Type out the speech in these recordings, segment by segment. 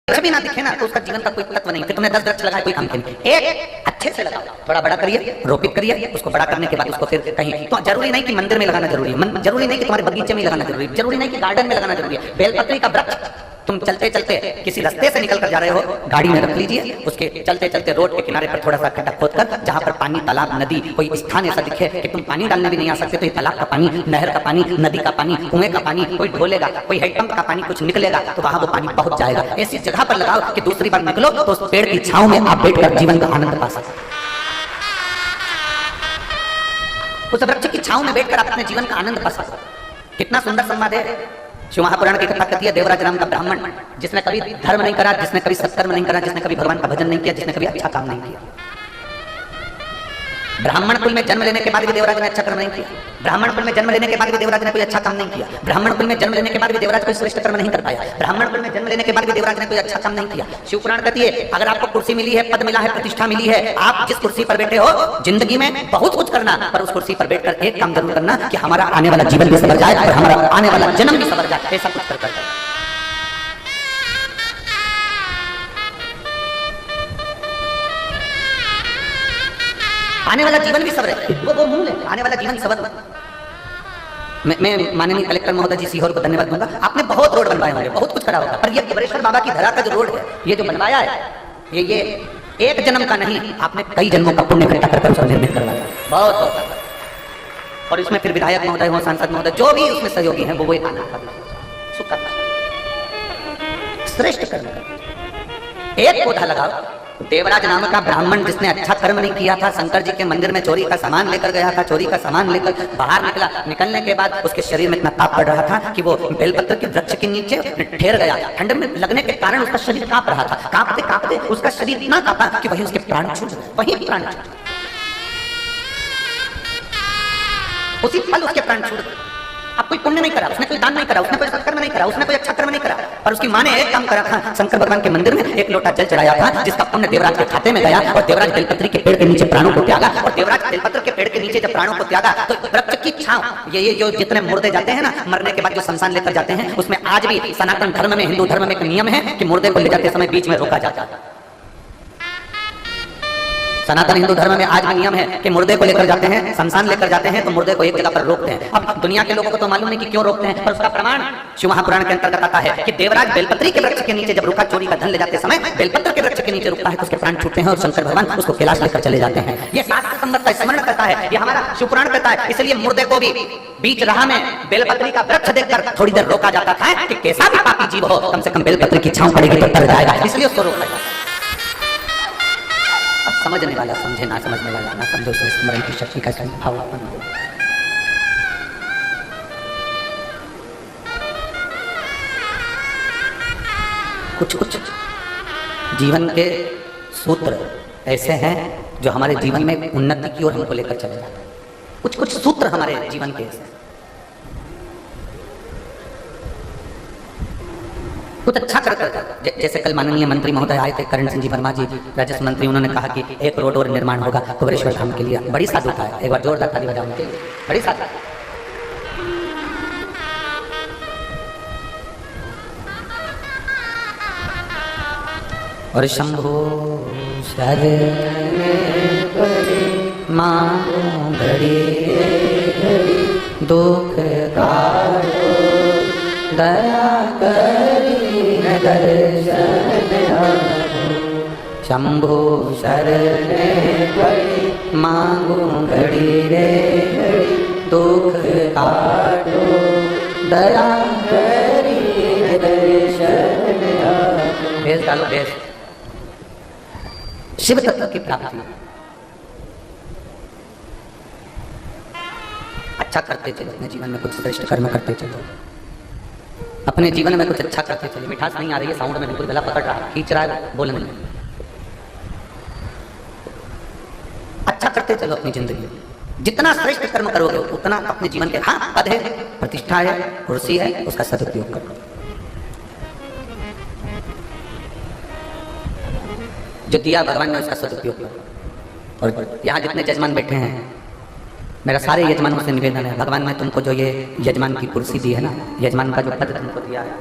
वृक्ष भी ना दिखे ना तो उसका जीवन का कोई तत्व नहीं। फिर तुमने 10 वृक्ष लगाए, कोई काम के नहीं। एक अच्छे से लगाओ, थोड़ा बड़ा करिए, रोपित करिए, उसको बड़ा करने के बाद उसको फिर कहीं, तो जरूरी नहीं कि मंदिर में लगाना जरूरी है, जरूरी नहीं कि तुम्हारे बगीचे में लगाना जरूरी है, जरूरी नहीं कि गार्डन में लगाना जरूरी है। बेलपत्री का वृक्ष तुम चलते चलते किसी रास्ते से निकल कर जा रहे हो, गाड़ी में रख लीजिए, उसके चलते चलते रोड के किनारे पर थोड़ा सा खड्डा खोदकर, जहां पर पानी, तालाब, नदी, कोई स्थान ऐसा दिखे कि तुम पानी डालने भी नहीं आ सकते, तो ये तालाब का पानी, नहर का पानी, नदी का पानी, कुएं का पानी कोई ढोलेगा, कोई हैंडपंप का पानी कुछ निकलेगा, तो वहां वो पानी पहुंच जाएगा। ऐसी जगह पर लगाओ कि दूसरी बार निकलो तो उस पेड़ की छांव में आप बैठकर जीवन का आनंद पा सकते। उस वृक्ष की छांव में बैठकर आप अपने जीवन का आनंद पा सकते। कितना सुंदर संवाद है। शिव महापुराण की कथा कहती है, देवराज नाम का ब्राह्मण, जिसने कभी धर्म नहीं करा, जिसने कभी सत्कर्म नहीं करा, जिसने कभी भगवान का भजन नहीं किया, जिसने कभी अच्छा काम नहीं किया। ब्राह्मण कुल में जन्म लेने के बाद भी देवराज ने अच्छा कर्म नहीं किया। ब्राह्मण कुल में जन्म लेने के बाद भी देवराज ने कोई अच्छा काम नहीं किया। ब्राह्मण कुल में जन्म लेने के बाद भी देवराज कोई श्रेष्ठ कर्म नहीं कर पाया। ब्राह्मण कुल में जन्म लेने के बाद भी देवराज ने कोई अच्छा काम नहीं किया। शिव पुराण कहती है, अगर आपको कुर्सी मिली है, पद मिला है, प्रतिष्ठा मिली है, आप जिस कुर्सी पर बैठे हो, जिंदगी में बहुत कुछ करना, पर उस कुर्सी पर बैठकर एक काम जरूर करना कि हमारा आने वाला जीवन भी सवर जाए और हमारा आने वाला जन्म भी सवर जाए। ऐसा कुछ कर आने वाला जीवन भी सवर है। वो मूल है, आने वाला जीवन सवर। मैं माननीय कलेक्टर महोदय जी सीहोर को धन्यवाद दूंगा। आपने बहुत रोड बनवाए होंगे, बहुत कुछ करा होगा, पर ये बरेश्वर बाबा की धरा का जो रोड है, ये जो बनवाया है, ये एक जन्म का नहीं, आपने कई जन्मों का पुण्य इकट्ठा कर उसको निर्मित करवाया। बहुत बहुत। और इसमें फिर विधायक महोदय हो, सांसद महोदय, जो भी उसमें सहयोगी हैं, वो सुख करना, श्रेष्ठ करना। एक पौधा लगाओ। देवराज नाम का ब्राह्मण जिसने अच्छा कर्म नहीं किया था, शंकर जी के मंदिर में चोरी का सामान लेकर गया था, चोरी का सामान लेकर बाहर निकला, निकलने के बाद उसके शरीर में इतना ताप पड़ रहा था कि वो बेलपत्र के वृक्ष के नीचे ठहर गया। ठंड में लगने के कारण उसका शरीर कांप रहा था। कांपते कांपते उसका शरीर इतना कांपा कि वहीं उसके प्राण छूट गए, वहीं प्राण छूट गए, उसी पल उसके प्राण छूट गए। अब कोई पुण्य नहीं करा, उसने कोई दान नहीं करा, उसने कोई सत्कर्म नहीं करा, उसने कोई अच्छा कर्म नहीं करा, पर उसकी माँ ने एक काम करा था, शंकर भगवान के मंदिर में एक लोटा जल चढ़ाया था, जिसका पुण्य देवराज के खाते में गया, और देवराज बेलपत्री के पेड़ के नीचे प्राणों को त्यागा। और देवराज बेलपत्र के पेड़ के नीचे जब प्राणों को त्यागा, तो वृक्ष की छांव, ये जो जितने मुर्दे जाते हैं ना, मरने के बाद जो शमशान लेकर जाते हैं, उसमें आज भी सनातन धर्म में, हिंदू धर्म में एक नियम है कि मुर्दे को ले जाते समय बीच में रोका जाता है। सनातन हिंदू धर्म में आज भी नियम है कि मुर्दे को लेकर जाते हैं, शमशान लेकर जाते हैं, तो मुर्दे को एक जगह पर रोकते हैं। अब दुनिया के लोगों को तो मालूम नहीं कि क्यों रोकते हैं, पर उसका प्रमाण शिव महापुराण के अंतर्गत आता है कि देवराज बेलपत्री के वृक्ष के नीचे जब रुका, चोरी का धन ले जाते समय बेलपत्र के वृक्ष के नीचे रुकता है, तो उसके प्राण छूटते हैं और शंकर भगवान उसको कैलाश लेकर चले जाते हैं। ये शास्त्र संबंध का स्मरण करता है, ये हमारा शिव पुराण कहता है। इसलिए मुर्दे को भी बीच राह में बेलपत्री का वृक्ष देखकर थोड़ी देर रोका जाता था कि कैसा भी पापी जीव हो, कम से कम बेलपत्र की छांव पड़ेगी तो तर जाएगा, इसलिए उसको रोका जाता है। समझने वाला समझे, ना समझने वाला ना समझे, उसमें स्मरण की शक्ति का भाव उत्पन्न हो। कुछ कुछ जीवन के सूत्र ऐसे हैं जो हमारे जीवन में उन्नति की ओर हमको लेकर चले जाते हैं। कुछ कुछ सूत्र हमारे जीवन के ऐसे, कुछ अच्छा करते। जैसे कल माननीय मंत्री महोदय आए थे, करण सिंह जी वर्मा जी, राजस्व मंत्री, उन्होंने कहा कि एक रोड और निर्माण होगा कुबेरेश्वर धाम के लिए। बड़ी साधुता है, एक बार जोरदार ताली बजाओ उनके लिए, बड़ी साधुता। और शंभो शरण मां घड़ी दुख काटो, दया करी दर्शन शंभो शरण पड़ी, मांगू घड़ी रे दुख काटो, दया करी दर्शन। भेज डालो, भेज। शिव तत्व की प्राप्ति। अच्छा करते चलो, अपने जीवन में कुछ श्रेष्ठ कर्म करते चलो, अपने जीवन में कुछ अच्छा करते चले। मिठास नहीं आ रही है, साउंड में बिल्कुल गला पकड़ रहा है, खींच रहा है, बोलने में। अच्छा करते चलो अपनी जिंदगी में। जितना श्रेष्ठ कर्म करोगे उतना अपने जीवन के, हाँ पद है, प्रतिष्ठा है, कुर्सी है, उसका सदुपयोग करो। जो दिया भगवान ने उसका सदुपयोग करो। और यहाँ जितने जजमान बैठे हैं, मेरा सारे यजमानों से निवेदन है, भगवान ने तुमको जो ये यजमान की कुर्सी दी है ना, यजमान का जो पद तुमको दिया है,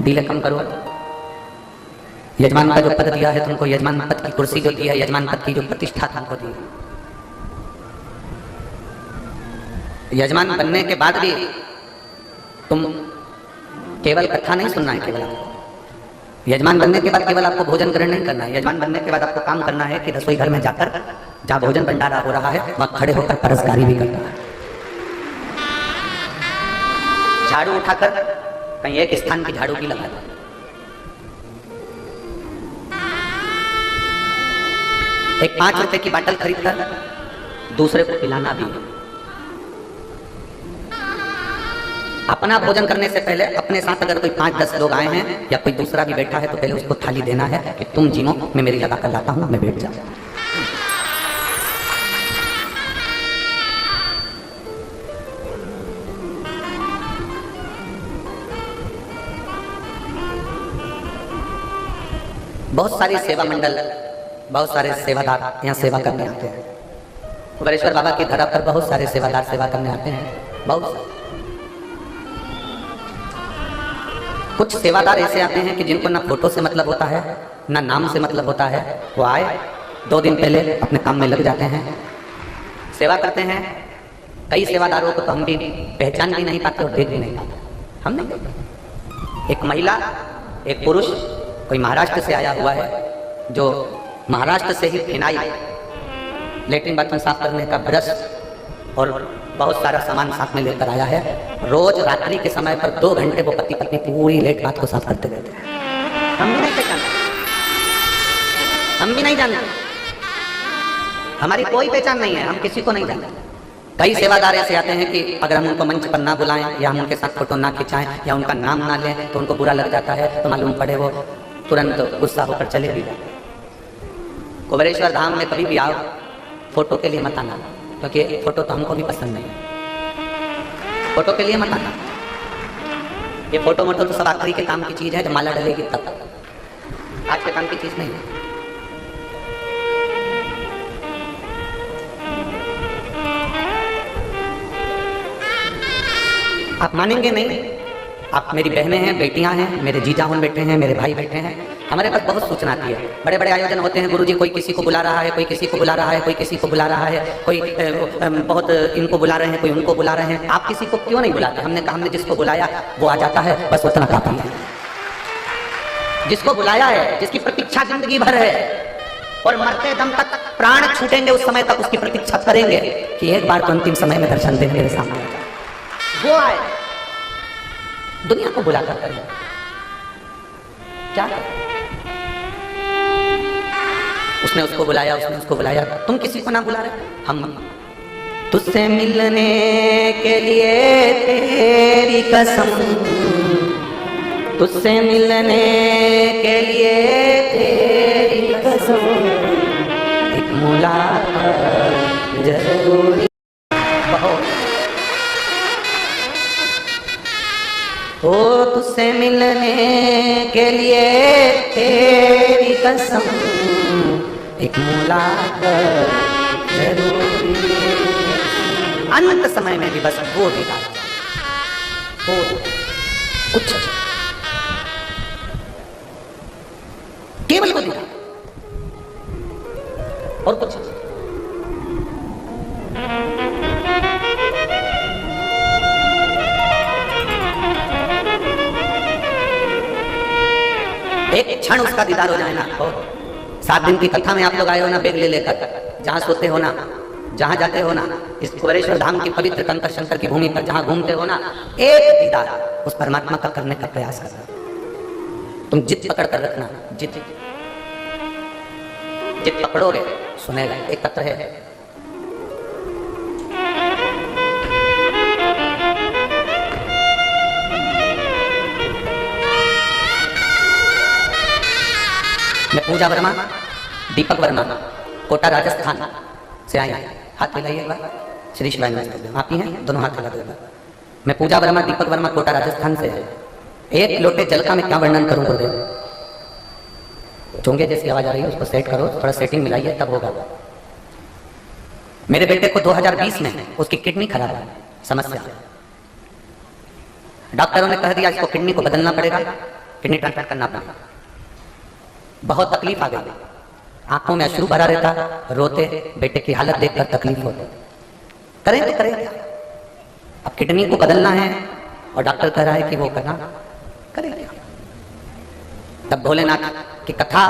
डीले कम करो, यजमान का जो पद दिया है तुमको, यजमान पद की कुर्सी जो दी है, यजमान पद की जो प्रतिष्ठा तुमको दी है, यजमान बनने के बाद भी तुम केवल कथा नहीं सुनना है, केवल आपको यजमान बनने के बाद केवल आपको भोजन ग्रहण नहीं करना है। यजमान बनने के बाद आपको काम करना है कि रसोई घर में जाकर जहाँ भोजन भंडारा हो रहा है वहाँ खड़े होकर परसगारी भी करना है, झाड़ू उठाकर कहीं एक स्थान की झाड़ू की लगा दो, एक 5 रुपए की बाटल खरीद कर दूसरे को पिलाना भी। अपना भोजन करने से पहले अपने साथ अगर कोई 5-10 लोग आए हैं या कोई दूसरा भी बैठा है तो पहले उसको थाली देना है कि तुम जीनो, मैं मेरी लगा कर लाता हूं, मैं बैठ जाऊं। बहुत सारी सेवा मंडल, बहुत सारे सेवादार यहाँ सेवा करने आते हैं। कुबेरेश्वर बाबा की धरा पर बहुत सारे सेवादार सेवा करने आते हैं, बहुत। कुछ सेवादार ऐसे आते हैं कि जिनको ना फोटो से मतलब होता है ना नाम से मतलब होता है। वो आए 2 दिन पहले अपने काम में लग जाते हैं, सेवा करते हैं। कई सेवादारों को तो हम भी पहचान भी नहीं पाते और देख भी नहीं पाते, हम नहीं देखते। एक महिला, एक पुरुष, कोई महाराष्ट्र से आया हुआ है जो महाराष्ट्र से ही फिनाइल, लेट्रिन बाथरूम साफ करने का ब्रश और बहुत सारा सामान साथ में लेकर आया है। रोज रात्रि के समय पर 2 घंटे वो पति पत्नी पूरी लेट बात को साफ करते रहते हैं। हम भी नहीं पहचानते, हम भी नहीं जानते, हमारी कोई पहचान नहीं है, हम किसी को नहीं जानते। कई सेवादार ऐसे आते हैं कि अगर हम उनको मंच पर ना बुलाएं या हम उनके साथ फोटो ना खिंचाएं या उनका नाम ना लें तो उनको बुरा लग जाता है, तो मालूम पड़े वो तुरंत गुस्सा होकर चले भी जाते। कुबेरेश्वर धाम में कभी भी आओ फोटो के लिए मत आना, क्योंकि फोटो तो हमको भी पसंद नहीं है। फोटो के लिए मत आना, ये फोटो मोटो तो सब आखिरी के काम की चीज है, जब माला डलेगी तब, आज के काम की चीज नहीं है। आप मानेंगे नहीं, आप मेरी बहनें हैं, बेटियां हैं, मेरे जीजाहुन बैठे हैं, मेरे भाई बैठे हैं, हमारे पास बहुत सूचना आती है। बड़े बड़े आयोजन होते हैं, गुरुजी कोई किसी को बुला रहा है, कोई किसी को बुला रहा है, कोई किसी को बुला रहा है, कोई बहुत इनको बुला रहे हैं, कोई उनको बुला रहे हैं। आप किसी को क्यों नहीं बुलाते? हमने कहा हमने जिसको बुलाया वो आ जाता है, बस उतना काफी है। जिसको बुलाया है, जिसकी प्रतीक्षा जिंदगी भर है और मरते दम तक प्राण छूटेंगे उस समय तक उसकी प्रतीक्षा करेंगे कि एक बार तो अंतिम समय में दर्शन देने मेरे सामने वो आए। दुनिया को बुला कर क्या उसने उसको बुलाया, उसने उसको बुलाया, तुम किसी को ना बुला रहे। हम तुझसे मिलने के लिए तेरी कसम, तुझसे मिलने के लिए तेरी कसम, एक मुलाकात जरूरी बहुत। ओ तुझसे मिलने के लिए तेरी कसम, एक मुलाकात जरूरी। अंत समय में भी बस वो दीदार हो, कुछ केवल वो दीदार और कुछ। एक क्षण उसका दीदार हो जाए ना, 7 दिन की कथा में आप लोग आए हो ना, बैग ले लेकर, जहां सोते हो ना, जहां जाते हो ना, इस कुबेरेश्वर धाम की पवित्र कंकर शंकर की भूमि पर जहां घूमते हो ना, एक दीदार उस परमात्मा का करने का प्रयास करना। तुम जिद पकड़ कर रखना, जिद जिद पकड़ोगे सुनेगा। एक पत्र है, मैं पूजा वर्मा, दीपक वर्मा, कोटा राजस्थान से आए। हाथ मिलाइए एक बार, श्री शिवाय आप ही हैं, दोनों हाथ मिला दो। मैं पूजा वर्मा, दीपक वर्मा, कोटा राजस्थान से है। एक लोटे जल का मैं क्या वर्णन करूं गुरुदेव? चोंगे जैसी आवाज आ रही है, उसको सेट करो, थोड़ा सेटिंग मिलाइए तब होगा। मेरे बेटे को 2020 में उसकी किडनी खराब है, समस्या। डॉक्टरों ने कह दिया इसको किडनी को बदलना पड़ेगा, किडनी ट्रांसप्लांट करना पड़ेगा। बहुत तकलीफ आ गई, आंखों में अश्रु भरा रहता, रोते, बेटे की हालत देखकर तकलीफ होती। करें तो करें क्या? अब किडनी को बदलना है और डॉक्टर कह रहा है कि वो करना, करें क्या? तब भोलेनाथ की कथा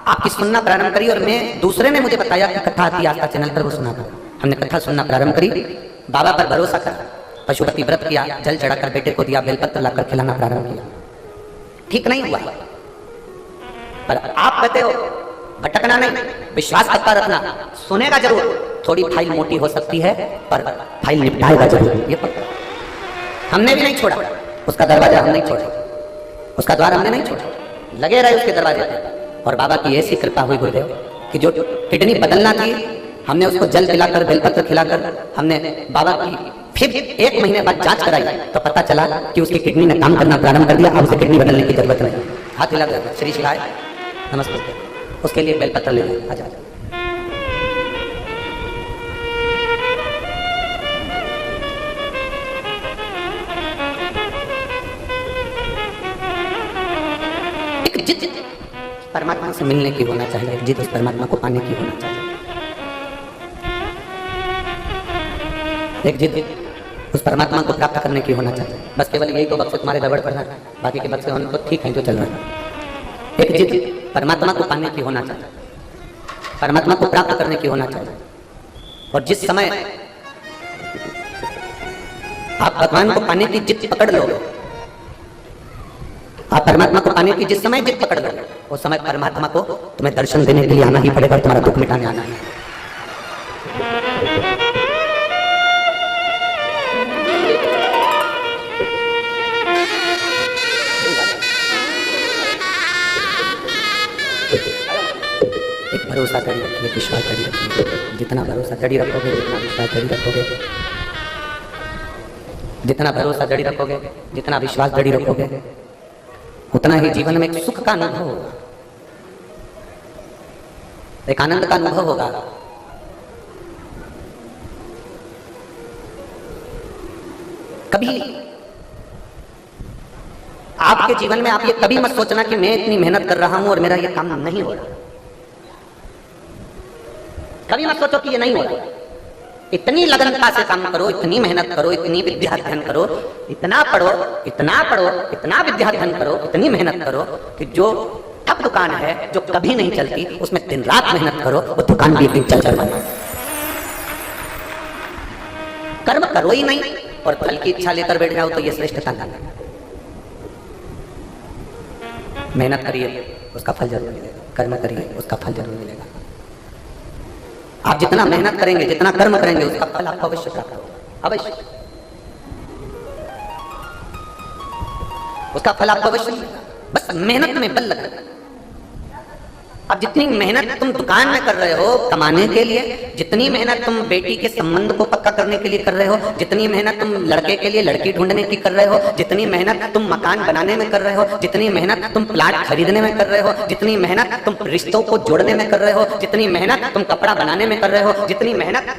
आपकी सुनना प्रारंभ करी और मैं, दूसरे ने मुझे बताया कि कथा आती आस्था चैनल पर, वो सुना था। हमने कथा सुनना प्रारंभ करी, बाबा पर भरोसा करा, पशुपति व्रत किया, जल चढ़ाकर बेटे को दिया, बेलपत्र लाकर खिलाना प्रारंभ किया। ठीक नहीं हुआ, पर आप कहते हो भटकना नहीं, विश्वास पक्का रखना, सुनेगा जरूर। थोड़ी फाइल मोटी हो सकती है पर फाइल निपटाएगा जरूर, ये पक्का। हमने भी नहीं छोड़ा उसका दरवाजा, हम नहीं छोड़ा उसका द्वार, हमने नहीं छोड़ा, लगे रहे उसके दरवाजे पर। और बाबा की ऐसी कृपा हुई गुरुदेव कि जो किडनी बदलना थी, हमने उसको जल पिलाकर, बेलपत्र खिलाकर, हमने बाबा की फिर 1 महीने बाद जांच कराई तो पता चला कि उसकी किडनी ने काम करना प्रारंभ कर दिया। अब उसे किडनी बदलने की जरूरत नहीं। हाथ हिला कर श्री शिवाय नमस्ते, उसके लिए बेलपत्र ले लिया। आजा परमात्मा से मिलने की होना चाहिए, जिद उस परमात्मा को पाने की होना चाहिए। एक जिद उस परमात्मा को प्राप्त करने की होना चाहिए। बस केवल यही तो बक्से तुम्हारे गड़बड़ पड़ रहा है, बाकी के बक्से होने तो ठीक है जो चल रहा है। एक जिद परमात्मा को पाने की होना चाहिए, परमात्मा को प्राप्त करने की होना चाहिए। और जिस समय आप भगवान को पाने की जिद पकड़ लो, आप परमात्मा को पाने की जिस समय जिद पकड़ लो, उस समय परमात्मा को तुम्हें दर्शन देने के लिए आना ही पड़ेगा, तुम्हारा दुख मिटाने आना है। एक भरोसा कड़ी रखिए, विश्वास कड़ी रखिए। जितना भरोसा कड़ी रखोगे, जितना विश्वास कड़ी रखोगे, जितना भरोसा कड़ी रखोगे, जितना विश्वास कड़ी रखोगे, उतना ही जीवन में एक सुख का अनुभव होगा, एक आनंद का अनुभव होगा। कभी आपके जीवन में आप ये कभी मत सोचना कि मैं इतनी मेहनत कर रहा हूं और मेरा ये काम नहीं हो रहा। कभी मत सोचो कि ये नहीं हो रहा। इतनी लगनता से काम करो, इतनी मेहनत करो, इतनी विद्या अध्ययन करो, इतना पढ़ो, इतना पढ़ो, इतना विद्या अध्ययन करो, इतनी मेहनत करो कि जो ठप दुकान है जो कभी नहीं चलती, उसमें दिन रात मेहनत करो, वो दुकान भी एक दिन चल जाए। कर्म करो ही नहीं और फल की इच्छा लेकर बैठ जाओ तो ये श्रेष्ठता नहीं है। मेहनत करिए, उसका फल जरूर मिलेगा। कर्म करिए, उसका फल जरूर मिलेगा। आप जितना मेहनत करेंगे, जितना कर्म करेंगे, उसका फल आपको अवश्य प्राप्त होगा, अवश्य। उसका फल आपको अवश्य मिलेगा, बस मेहनत में बल लगा। अब जितनी मेहनत तुम दुकान में कर रहे हो कमाने के लिए, जितनी मेहनत तुम बेटी के संबंध को पक्का करने के लिए कर रहे हो, जितनी मेहनत तुम लड़के के लिए लड़की ढूंढने की कर रहे हो, जितनी मेहनत तुम मकान बनाने में कर रहे हो, जितनी मेहनत तुम प्लाट खरीदने में कर रहे हो, जितनी मेहनत तुम रिश्तों को जोड़ने में कर रहे हो, जितनी मेहनत तुम कपड़ा बनाने में कर रहे हो, जितनी मेहनत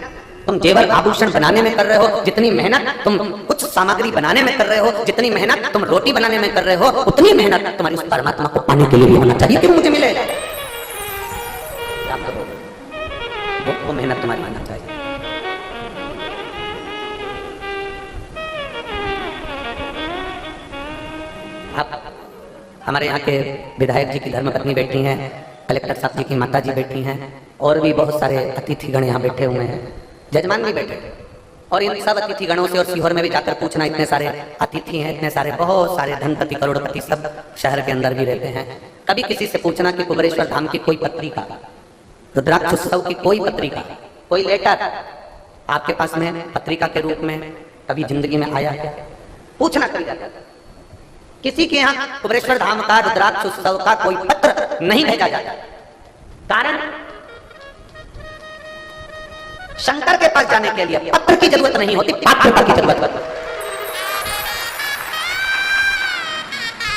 तुम जेवर आभूषण बनाने में कर रहे हो, जितनी मेहनत तुम कुछ सामग्री बनाने में कर रहे हो, जितनी मेहनत तुम रोटी बनाने में कर रहे हो, उतनी मेहनत तुम्हारी उस परमात्मा को पाने के लिए भी होना चाहिए कि मुझे मिले। वो मेहनत तुम्हारी होना चाहिए। आप हमारे यहाँ के विधायक जी की धर्मपत्नी बैठी हैं, कलेक्टर साहब जी की माता जी बैठी हैं, और भी बहुत सारे अतिथिगण यहाँ बैठे हुए हैं, जजमान भी बैठे हैं। और इन सब अतिथिगणों से और सीहोर में भी जाकर पूछना, इतने सारे अतिथि हैं, इतने सारे बहुत सारे धनपति करोड़पति सब शहर के अंदर भी रहते हैं। कभी किसी से पूछना कि कुबेरेश्वर धाम की कोई पत्रिका, रुद्राक्ष उत्सव की कोई पत्रिका, कोई लेटर आपके पास में पत्रिका के रूप में कभी जिंदगी में आया है? पूछना कभी जाता है। किसी के यहाँ कुबेरेश्वर धाम का रुद्राक्ष उत्सव का कोई पत्र नहीं भेजा जाता। कारण शंकर के पास जाने के लिए पत्र की जरूरत नहीं होती, पात्रता की जरूरत होती।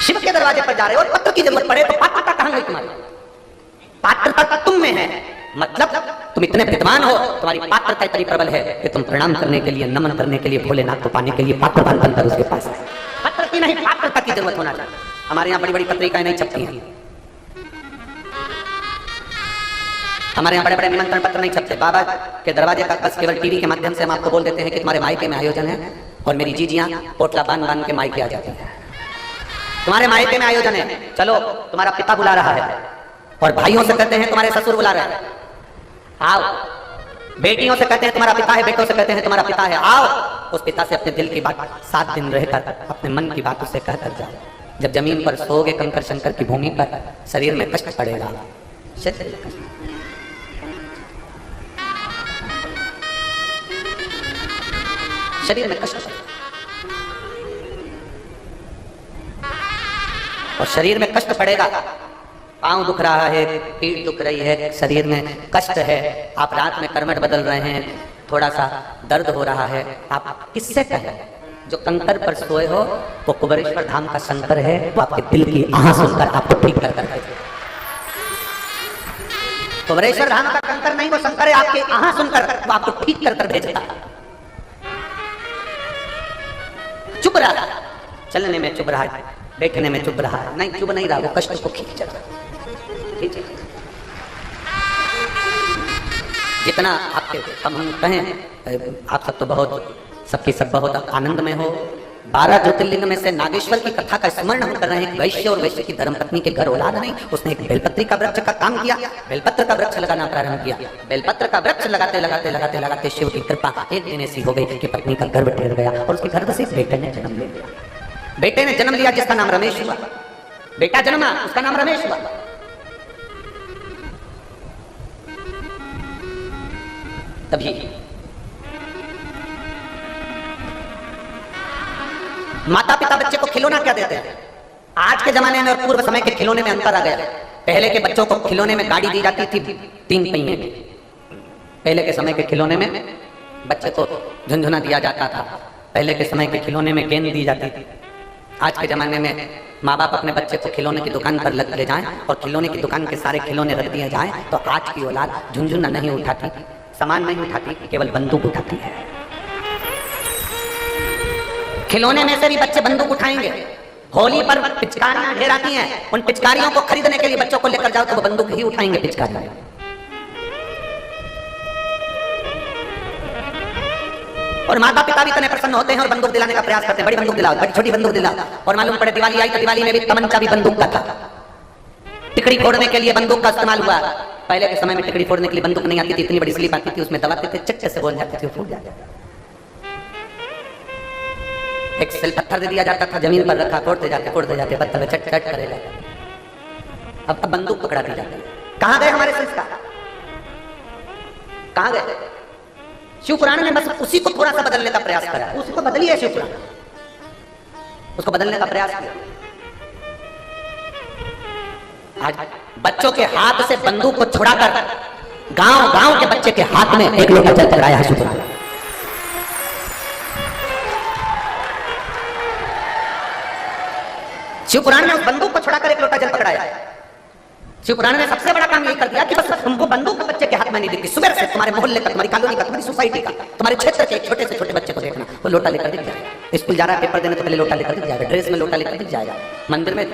शिव के दरवाजे पर जा रहे हो और पत्र की जरूरत पड़े तो पात्रता कहां गई तुम्हारी? पात्रता का तुम में है, मतलब तुम इतने विद्वान हो, तुम्हारी पात्रता इतनी प्रबल है कि तुम प्रणाम करने के लिए, नमन करने के लिए, भोलेनाथ को पाने के लिए पात्रवान बनकर उसके पास है। पत्र की नहीं, पात्रता की जरूरत होना चाहिए। हमारे यहाँ बड़ी बड़ी पत्रिकाएं नहीं छपती हैं, हमारे यहाँ बड़े बड़े निमंत्रण पत्र नहीं छपते, बाबा के दरवाजे का बस केवल टीवी के माध्यम से हम आपको बोल देते हैं कि तुम्हारे मायके में आयोजन है, और मेरी जीजियाँ पोटला बांध बांध के मायके आ जाती है। तुम्हारे मायके में आयोजन है, चलो तुम्हारा पिता बुला रहा है, और भाइयों से कहते हैं तुम्हारे ससुर बुला रहे हैं, आओ। बेटियों से कहते हैं तुम्हारा पिता है, बेटों से कहते हैं तुम्हारा पिता है, आओ। उस पिता से अपने दिल की बात 7 दिन रहकर अपने मन की बात उससे कहकर जाओ। जब जमीन पर सोओगे कंकर शंकर की भूमि पर, शरीर में कष्ट पड़ेगा, शरीर में कष्ट पड़ेगा, और शरीर में कष्ट पड़ेगा। पांव दुख रहा है, पीठ दुख रही है, शरीर में कष्ट है, आप रात में करवट बदल रहे हैं, थोड़ा सा दर्द हो रहा है, आप किससे कहें? जो कंकर पर सोए हो वो कुबेरेश्वर धाम का शंकर है, वो आपके दिल की आह सुनकर आपको ठीक कर कर कुबेरेश्वर धाम का कंकर नहीं, वो शंकर है, आपके आह सुनकर वो आपको ठीक कर कर भेजता। चुप रहा, चलने में चुप रहा, बैठने में चुप रहा, नहीं चुप नहीं रहा, वो कष्ट को खींच रहा। जितना आपके हम कहें, आप सब तो बहुत सबकी सब बहुत आनंद में हो। 12 ज्योतिर्लिंग में से नागेश्वर की कथा का स्मरण हम कर रहे हैं। वैश्य और वैश्य की धर्मपत्नी के घर औलाद नहीं, उसने एक बेलपत्री का वृक्ष का काम किया, बेलपत्र का वृक्ष लगाना प्रारंभ किया। बेलपत्र का वृक्ष लगाते लगाते लगाते लगाते शिव की कृपा एक दिन ऐसी हो गई कि पत्नी का गर्भ ठहर गया, और उसके गर्भ से बेटे ने जन्म ले लिया। बेटे ने जन्म लिया जिसका नाम रमेश हुआ। बेटा जन्मा, उसका नाम रमेश हुआ। तभी माता पिता बच्चे को खिलौना क्या देते हैं? आज के जमाने में और पूर्व समय के खिलौने में अंतर आ गया। पहले के बच्चों को खिलौने में गाड़ी दी जाती थी 3 पहिए की। पहले के समय के खिलौने में बच्चे को झुनझुना दिया जाता था। पहले के समय के खिलौने में गेंद दी जाती थी। आज के जमाने में माँ बाप अपने बच्चे को खिलौने की दुकान पर ले जाएं और खिलौने की दुकान के सारे खिलौने रख दिए जाएं, तो आज की औलाद झुनझुना नहीं उठाती, सामान नहीं उठाती, केवल बंदूक उठाती है। खिलौने में से भी बच्चे बंदूक उठाएंगे। होली पर पिचकारियां ढेर आती हैं, उन पिचकारियों को खरीदने के लिए बच्चों को लेकर जाओ तो वो बंदूक ही उठाएंगे पिचकारियां। और माता पिता भी इतने प्रसन्न होते हैं और बंदूक दिलाने का प्रयास करते हैं, बड़ी बंदूक दिलाओ, बड़ी छोटी बंदूक दिलाओ। और मालूम पड़े दिवाली आई तो दिवाली में भी तमंचा भी बंदूक का था। टिकड़ी फोड़ने के लिए बंदूक का इस्तेमाल हुआ। पहले के समय में टिकड़ी फोड़ने के लिए बंदूक नहीं आती थी, इतनी बड़ी स्लिप आती थी, उसमें दबाते थे, चक्के से बोल जाते थे, फूट जाते थे। एक सिल पत्थर दे दिया जाता था, जमीन पर रखा, फोड़ते जाते पत्थर में चट चट करेगा। अब बंदूक पकड़ा दी जाती है। कहां गए हमारे संस्कार? कहां गए? शिव पुराण ने बस उसी को थोड़ा सा बदलने का प्रयास करा, उसको बदलिए शिव पुराण, उसको बदलने का प्रयास किया। आज बच्चों के हाथ से बंदूक को छुड़ाकर गांव गांव के बच्चे के हाथ में एक लोटा जल चढ़ाया है शिव पुराण। शिव पुराण ने उस बंदूक को छुड़ाकर एक लोटा जल पकड़ाया। शिव पुराण ने सबसे बड़ा काम यही कर दिया कि बस तुमको बंदूक बच्चे के हाथ में नहीं दिखती। सुबह से तुम्हारे मोहल्ले का, तुम्हारी कॉलोनी का, तुम्हारी सोसाइटी का, तुम्हारे क्षेत्र के एक छोटे से छोटे बच्चे को देखना, वो लोटा लेकर दिख जाएगा। स्कूल जा रहा है, पेपर देने तो पहले लोटा लेकर दिख जाएगा, ड्रेस में लोटा लेकर दिख जाएगा। मंदिर में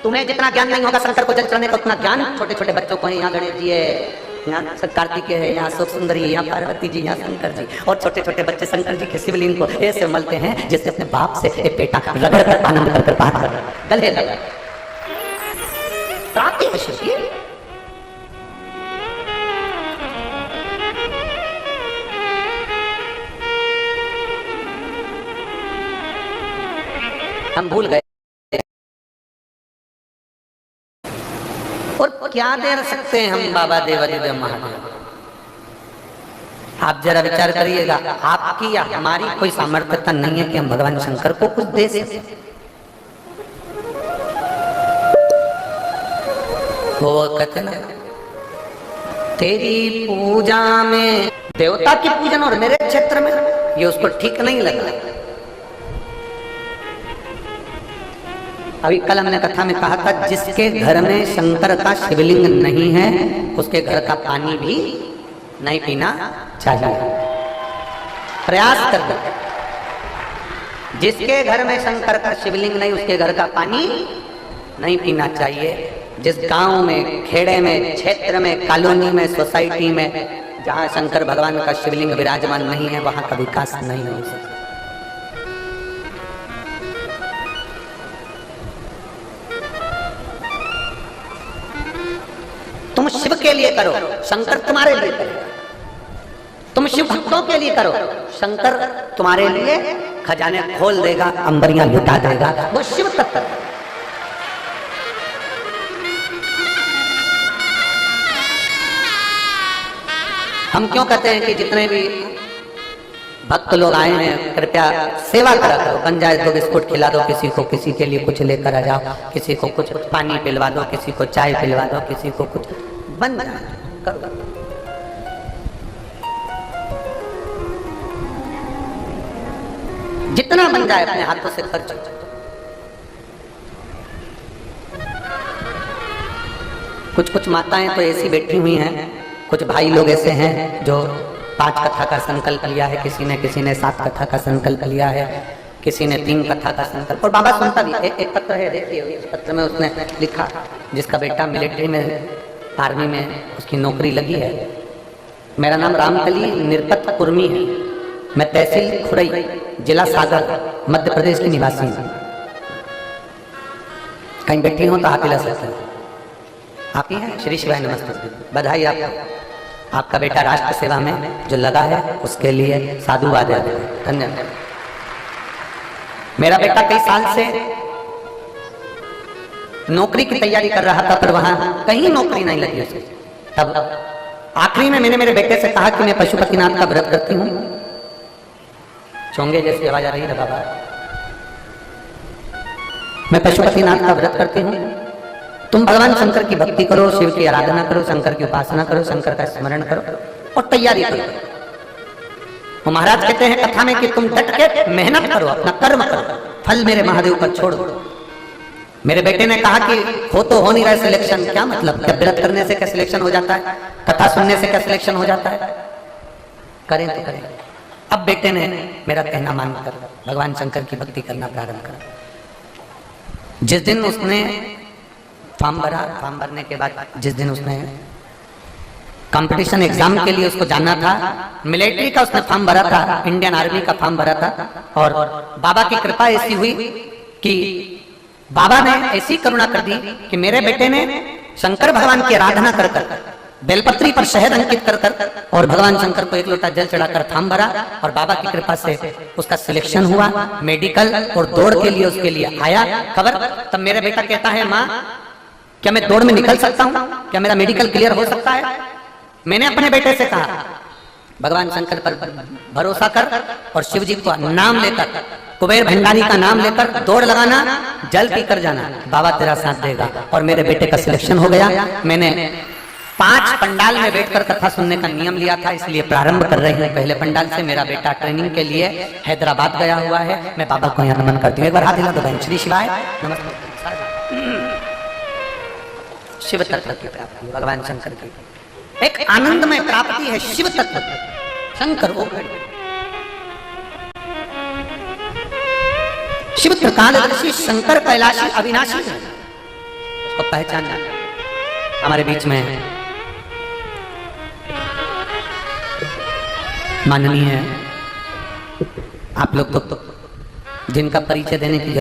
तुम्हें जितना ज्ञान नहीं होगा शंकर को जल चढ़ाने का, उतना ज्ञान छोटे छोटे बच्चों को है। यहाँ गणेश जी है, यहाँ कार्तिकेय है, यहाँ शोक सुंदरी है, यहाँ पार्वती जी, यहाँ शंकर जी। और छोटे छोटे बच्चे शंकर जी के शिवलिंग को ऐसे मलते हैं जैसे अपने बाप से एक बेटा रगड़ कर आनंद कर बात कर रहा है, गले लगा। हम भूल गए। और क्या दे सकते हैं हम बाबा देवादिदेव महादेव? आप जरा विचार करिएगा, आपकी या हमारी कोई सामर्थ्यता नहीं है कि हम भगवान शंकर को कुछ दे सकें। वो कहते ना, तेरी पूजा में देवता की पूजन और मेरे क्षेत्र में, ये उसको ठीक नहीं लगा। अभी कल हमने कथा में कहा था, जिसके घर में शंकर का शिवलिंग नहीं है उसके घर का पानी भी नहीं पीना चाहिए। प्रयास कर दो, जिसके घर में शंकर का शिवलिंग नहीं उसके घर का पानी नहीं पीना चाहिए। जिस गांव में, खेड़े में, क्षेत्र में, कॉलोनी में, सोसाइटी में जहां शंकर भगवान का शिवलिंग विराजमान नहीं है, वहां का विकास नहीं हो सकता। तुम शिव के लिए करो, शंकर तुम्हारे लिए करेगा। तुम शिव भक्तों के लिए करो, शंकर तुम्हारे लिए खजाने खोल देगा, अंबरियां लुटा देगा। वो शिव तत्व है। हम क्यों कहते हैं कि जितने भी भक्त लोग आए हैं, कृपया सेवा करा करो। बन जाए तो बिस्कुट खिला दो किसी को, किसी के लिए कुछ लेकर आ जाओ, किसी को कुछ पानी पिलवा दो, किसी को चाय पिलवा दो, किसी को कुछ बन जाए करो। जितना बन जाए अपने हाथों से खर्च। कुछ कुछ माताएं तो ऐसी बैठी हुई हैं, कुछ भाई लोग ऐसे हैं जो 5 कथा का संकल्प लिया है, किसी ने 7 कथा का संकल्प लिया है, किसी ने 3 कथा का संकल्प। और बाबा सुनता भी। एक पत्र है, देखिए इस पत्र में उसने लिखा, जिसका बेटा मिलिट्री में, आर्मी में उसकी नौकरी लगी है। मेरा नाम रामकली निरपत कुर्मी है, मैं तहसील खुरई, जिला सागर, मध्य प्रदेश की निवासी हूँ। कहीं बैठी हो तो हाथ हिला सकते हैं। आप ही हैं? श्री शिवाय, नमस्ते, बधाई आपको। आपका बेटा राष्ट्र सेवा में जो लगा है उसके लिए साधुवाद है, धन्यवाद। मेरा बेटा कई साल से नौकरी की तैयारी कर रहा था, पर वहां कहीं नौकरी नहीं लगी उसे। तब आखिरी में मैंने मेरे बेटे से कहा कि मैं पशुपतिनाथ का व्रत करती हूँ। चोंगे जैसी आवाज आ रही है बाबा। मैं पशुपतिनाथ का व्रत करती हूँ, तुम भगवान शंकर की भक्ति करो, शिव की आराधना करो, शंकर की उपासना करो, शंकर का स्मरण करो और तैयारी करो। वो महाराज कहते हैं कथा में कि तुम डट के मेहनत करो, अपना कर्म करो, फल मेरे महादेव पर छोड़ दो। मेरे बेटे ने कहा कि हो तो हो नहीं रहा सिलेक्शन। क्या मतलब? क्या व्रत करने से क्या सिलेक्शन हो जाता है? कथा सुनने से क्या सिलेक्शन हो जाता है? करें तो करें। अब बेटे ने मेरा कहना मानकर भगवान शंकर की भक्ति करना प्रारंभ करा। जिस दिन उसने फॉर्म भरा, फॉर्म भरने के बाद जिस दिन उसने कंपटीशन एग्जाम के लिए उसको जाना था, मिलिट्री का उसने फॉर्म भरा था, इंडियन आर्मी का फॉर्म भरा था। और बाबा की कृपा ऐसी हुई कि बाबा ने ऐसी करुणा कर दी कि मेरे बेटे ने शंकर भगवान की आराधना कर कर, बेलपत्री पर शहद अंकित कर कर और भगवान शंकर को 1 लोटा जल चढ़ाकर फॉर्म भरा। और बाबा की कृपा से उसका सिलेक्शन हुआ, मेडिकल और दौड़ के लिए उसके लिए आया खबर। तब मेरा बेटा कहता है, माँ क्या मैं दौड़ में निकल सकता हूँ? क्या मेरा मेडिकल क्लियर हो सकता है? मैंने अपने बेटे से कहा, भगवान शंकर पर भरोसा कर और शिव जी का नाम लेकर, कुबेर भंडारी का नाम लेकर दौड़ लगाना, जल पीकर जाना, बाबा तेरा साथ देगा। और मेरे बेटे का सिलेक्शन हो गया। मैंने 5 पंडाल में बैठकर कथा सुनने का नियम लिया था, इसलिए प्रारंभ कर रहे हैं पहले पंडाल से। मेरा बेटा ट्रेनिंग के लिए हैदराबाद गया हुआ है। मैं बाबा को यहाँ नमन करती हूँ। एक बार हाथ हिला दो बहन। श्री शिवाय, नमस्ते। शिव तत्व की प्राप्ति, भगवान शंकर की एक आनंदमय प्राप्ति है। शिव तत्व, शंकर वो शिव त्रिकालदर्शी, शंकर कैलाशी, अविनाशी है। उसको पहचानना हमारे बीच में माननीय है। आप लोग तो जिनका परिचय देने की